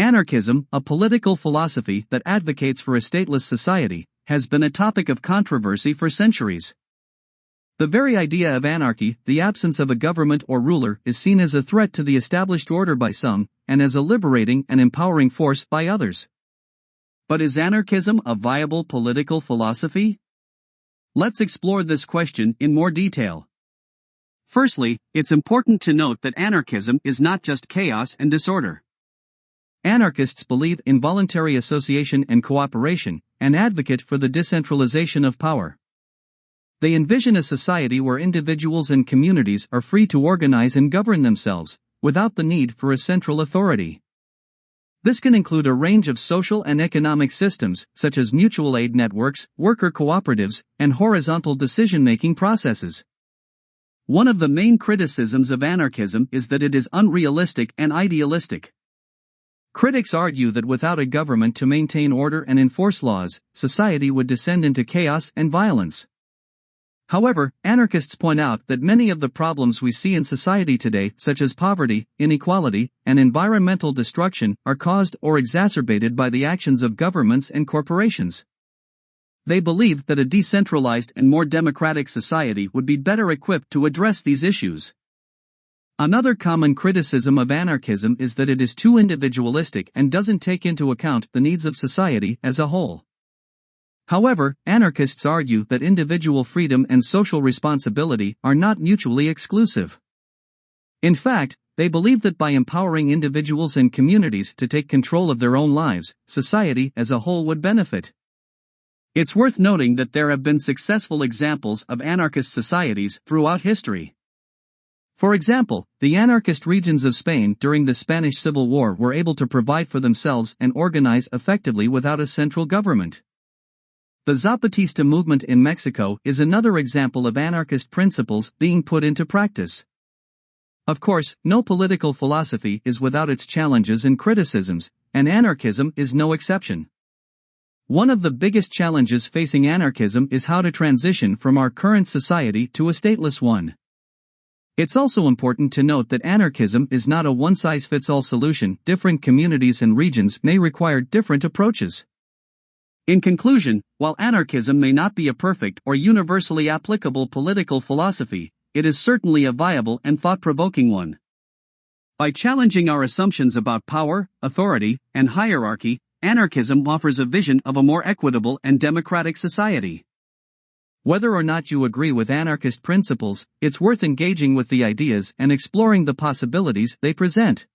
Anarchism, a political philosophy that advocates for a stateless society, has been a topic of controversy for centuries. The very idea of anarchy, the absence of a government or ruler, is seen as a threat to the established order by some, and as a liberating and empowering force by others. But is anarchism a viable political philosophy? Let's explore this question in more detail. Firstly, it's important to note that anarchism is not just chaos and disorder. Anarchists believe in voluntary association and cooperation, and advocate for the decentralization of power. They envision a society where individuals and communities are free to organize and govern themselves, without the need for a central authority. This can include a range of social and economic systems, such as mutual aid networks, worker cooperatives, and horizontal decision-making processes. One of the main criticisms of anarchism is that it is unrealistic and idealistic. Critics argue that without a government to maintain order and enforce laws, society would descend into chaos and violence. However, anarchists point out that many of the problems we see in society today, such as poverty, inequality, and environmental destruction, are caused or exacerbated by the actions of governments and corporations. They believe that a decentralized and more democratic society would be better equipped to address these issues. Another common criticism of anarchism is that it is too individualistic and doesn't take into account the needs of society as a whole. However, anarchists argue that individual freedom and social responsibility are not mutually exclusive. In fact, they believe that by empowering individuals and communities to take control of their own lives, society as a whole would benefit. It's worth noting that there have been successful examples of anarchist societies throughout history. For example, the anarchist regions of Spain during the Spanish Civil War were able to provide for themselves and organize effectively without a central government. The Zapatista movement in Mexico is another example of anarchist principles being put into practice. Of course, no political philosophy is without its challenges and criticisms, and anarchism is no exception. One of the biggest challenges facing anarchism is how to transition from our current society to a stateless one. It's also important to note that anarchism is not a one-size-fits-all solution. Different communities and regions may require different approaches. In conclusion, while anarchism may not be a perfect or universally applicable political philosophy, it is certainly a viable and thought-provoking one. By challenging our assumptions about power, authority, and hierarchy, anarchism offers a vision of a more equitable and democratic society. Whether or not you agree with anarchist principles, it's worth engaging with the ideas and exploring the possibilities they present.